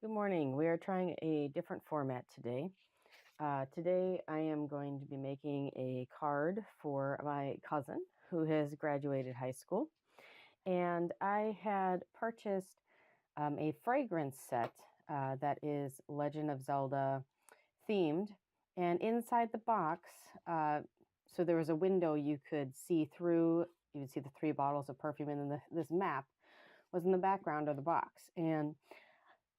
Good morning. We are trying a different format today. Today I am going to be making a card for my cousin who has graduated high school. And I had purchased a fragrance set that is Legend of Zelda themed. And inside the box, so there was a window you could see through. You would see the 3 bottles of perfume, and then this map was in the background of the box. And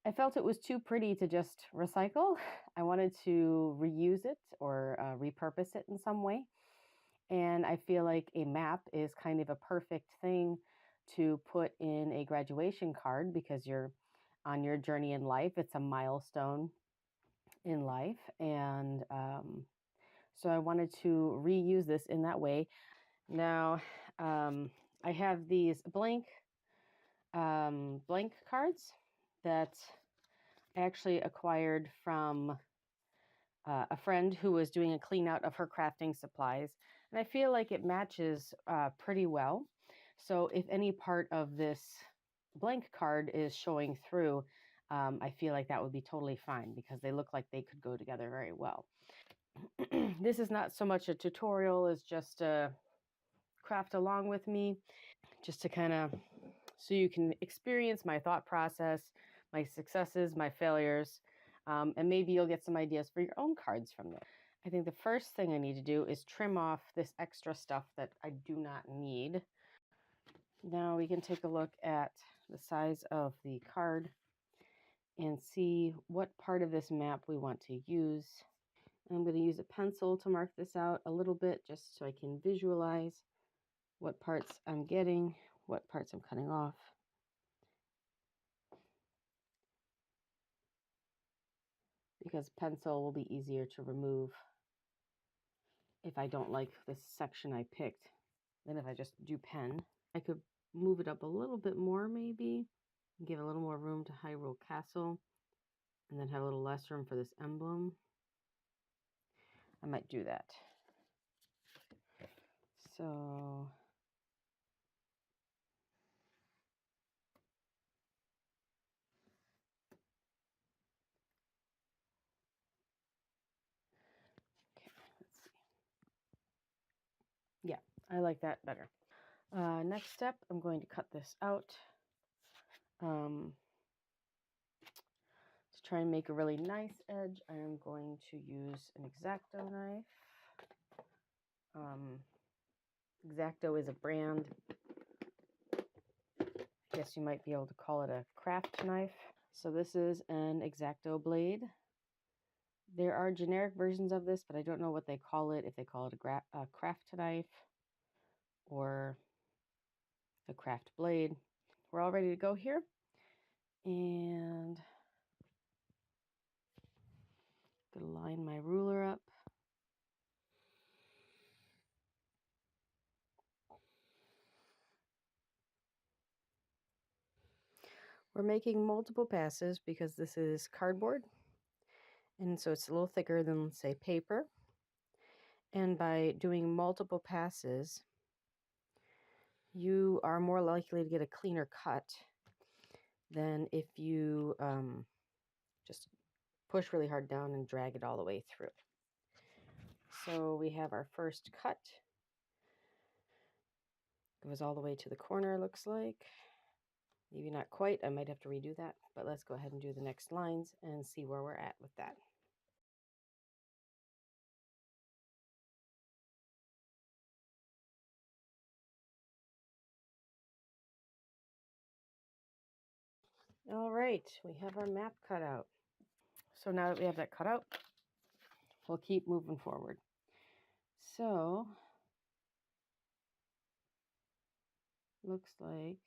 I felt it was too pretty to just recycle. I wanted to reuse it or repurpose it in some way. And I feel like a map is kind of a perfect thing to put in a graduation card because you're on your journey in life. It's a milestone in life. And so I wanted to reuse this in that way. Now, I have these blank cards that I actually acquired from a friend who was doing a clean out of her crafting supplies. And I feel like it matches pretty well. So if any part of this blank card is showing through, I feel like that would be totally fine because they look like they could go together very well. This is not so much a tutorial as just a craft along with me, just to kind of, so you can experience my thought process, my successes, my failures, and maybe you'll get some ideas for your own cards from there. I think the first thing I need to do is trim off this extra stuff that I do not need. Now we can take a look at the size of the card and see what part of this map we want to use. I'm going to use a pencil to mark this out a little bit just so I can visualize what parts I'm getting, what parts I'm cutting off. Because pencil will be easier to remove if I don't like this section I picked than if I just do pen. I could move it up a little bit more maybe, give a little more room to Hyrule Castle, and then have a little less room for this emblem. I might do that. So okay, let's see. Yeah, I like that better. Next step, I'm going to cut this out. To try and make a really nice edge, I am going to use an X-Acto knife. X-Acto is a brand. I guess you might be able to call it a craft knife. So this is an X-Acto blade. There are generic versions of this, but I don't know what they call it, if they call it a craft knife or a craft blade. We're all ready to go here. And I'm gonna line my ruler up. We're making multiple passes because this is cardboard. And so it's a little thicker than, say, paper. And by doing multiple passes, you are more likely to get a cleaner cut than if you just push really hard down and drag it all the way through. So we have our first cut. Goes all the way to the corner, looks like. Maybe not quite. I might have to redo that, but let's go ahead and do the next lines and see where we're at with that. All right, we have our map cut out. So now that we have that cut out, we'll keep moving forward. So, looks like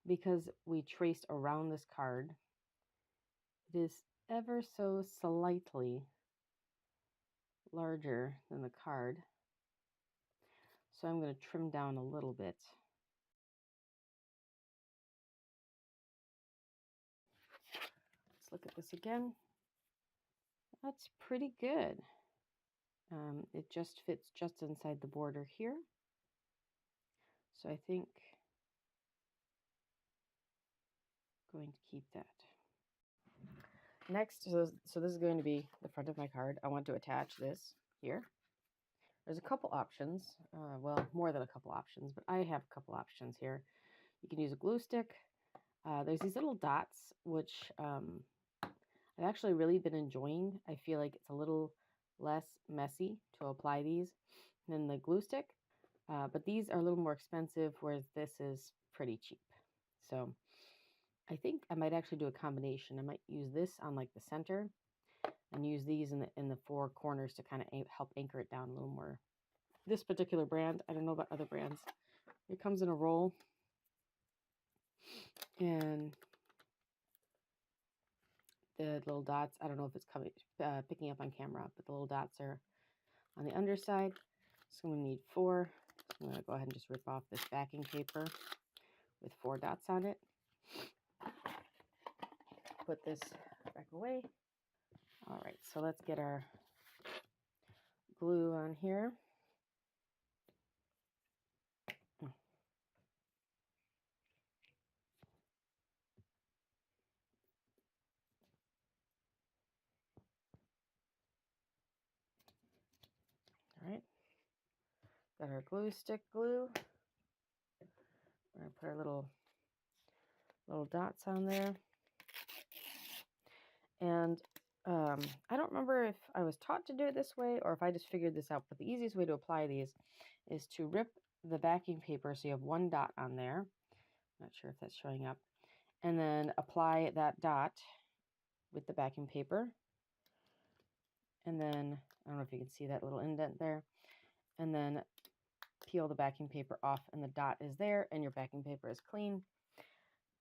because we traced around this card, it is ever so slightly larger than the card. So I'm going to trim down a little bit. Let's look at this again. That's pretty good. It just fits just inside the border here. So I think I'm going to keep that. next, so this is going to be the front of my card. I want to attach this here. There's a couple options, well, more than a couple options, but I have a couple options here. You can use a glue stick. There's these little dots, which I've actually really been enjoying. I feel like it's a little less messy to apply these than the glue stick, but these are a little more expensive, whereas this is pretty cheap. So I think I might actually do a combination. I might use this on like the center and use these in the four corners to kind of help anchor it down a little more. This particular brand, I don't know about other brands, it comes in a roll, and the little dots, I don't know if it's coming picking up on camera, but the little dots are on the underside. So I'm going to need 4. So I'm going to go ahead and just rip off this backing paper with 4 dots on it. Put this back away. All right, so let's get our glue on here. All right, got our glue stick glue. We're going to put our little dots on there. And I don't remember if I was taught to do it this way or if I just figured this out, but the easiest way to apply these is to rip the backing paper so you have 1 dot on there. Not sure if that's showing up. And then apply that dot with the backing paper. And then, I don't know if you can see that little indent there. And then peel the backing paper off and the dot is there and your backing paper is clean.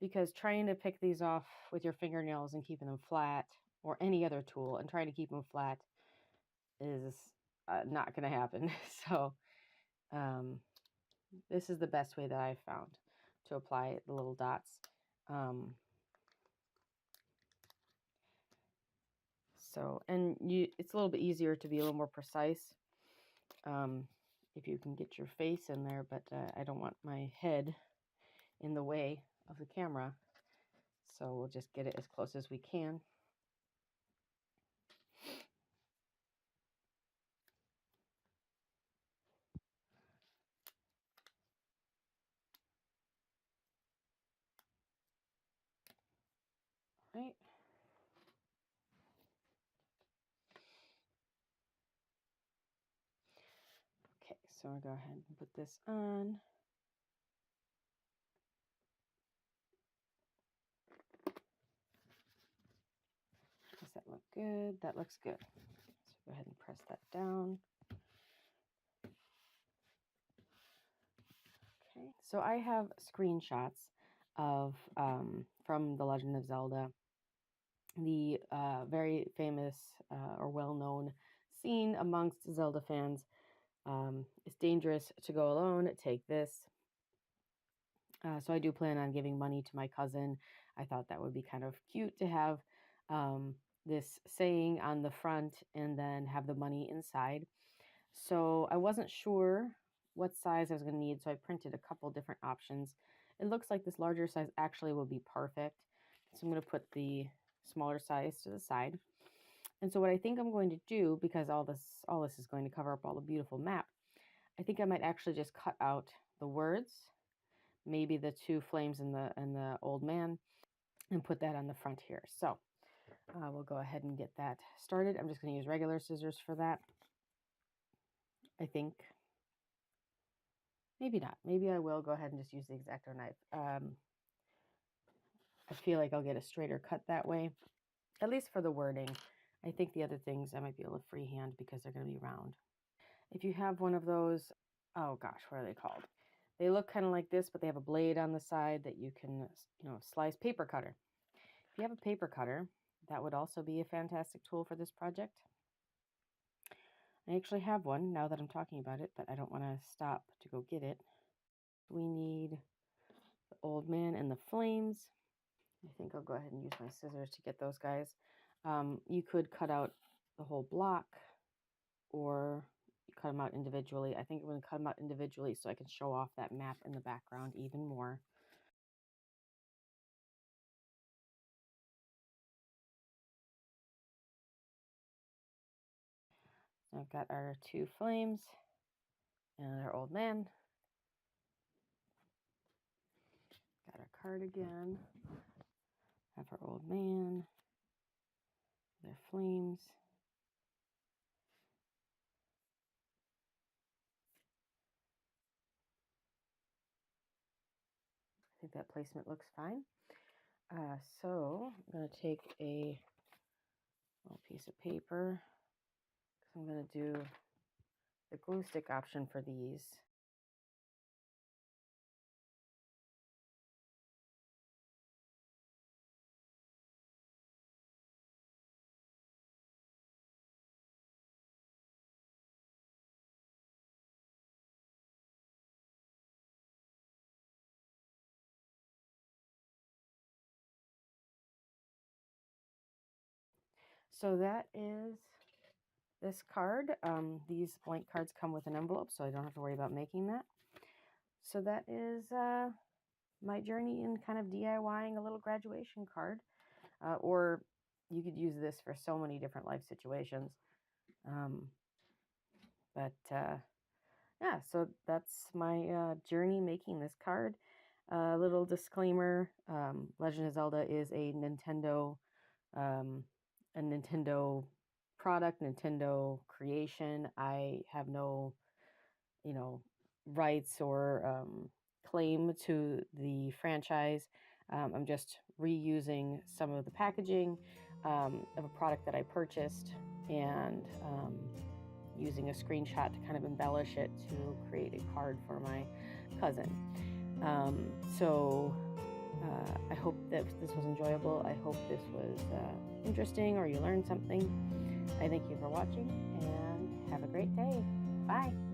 Because trying to pick these off with your fingernails and keeping them flat, or any other tool, and trying to keep them flat is not going to happen. So this is the best way that I've found to apply the little dots. And it's a little bit easier to be a little more precise if you can get your face in there, but I don't want my head in the way of the camera. So we'll just get it as close as we can. Right. Okay, so I'll go ahead and put this on. Does that look good? That looks good. So go ahead and press that down. Okay, so I have screenshots of from The Legend of Zelda, the very famous or well-known scene amongst Zelda fans. It's dangerous to go alone. Take this. So I do plan on giving money to my cousin. I thought that would be kind of cute to have this saying on the front and then have the money inside. So I wasn't sure what size I was going to need, so I printed a couple different options. It looks like this larger size actually will be perfect. So I'm going to put the smaller size to the side. And so what I think I'm going to do, because all this is going to cover up all the beautiful map, I think I might actually just cut out the words, maybe the 2 flames and the old man, and put that on the front here. So we'll go ahead and get that started. I'm just going to use regular scissors for that. I think. Maybe not. Maybe I will go ahead and just use the X-Acto knife. I feel like I'll get a straighter cut that way, at least for the wording. I think the other things I might be able to freehand because they're going to be round. If you have one of those, oh gosh, what are they called? They look kind of like this, but they have a blade on the side that you can, slice. Paper cutter. If you have a paper cutter, that would also be a fantastic tool for this project. I actually have one now that I'm talking about it, but I don't want to stop to go get it. We need the old man and the flames. I think I'll go ahead and use my scissors to get those guys. You could cut out the whole block or cut them out individually. I think I'm going to cut them out individually so I can show off that map in the background even more. I've got our 2 flames and our old man. Got our card again. Have our old man. Their flames. I think that placement looks fine. So I'm going to take a little piece of paper because I'm going to do the glue stick option for these. So that is this card. These blank cards come with an envelope, so I don't have to worry about making that. So that is my journey in kind of DIYing a little graduation card. Or you could use this for so many different life situations. Yeah, so that's my journey making this card. Little disclaimer, Legend of Zelda is a Nintendo product, Nintendo creation. I have no, rights or claim to the franchise. I'm just reusing some of the packaging of a product that I purchased and using a screenshot to kind of embellish it to create a card for my cousin. I hope that this was enjoyable. I hope this was interesting or you learned something. I thank you for watching and have a great day. Bye.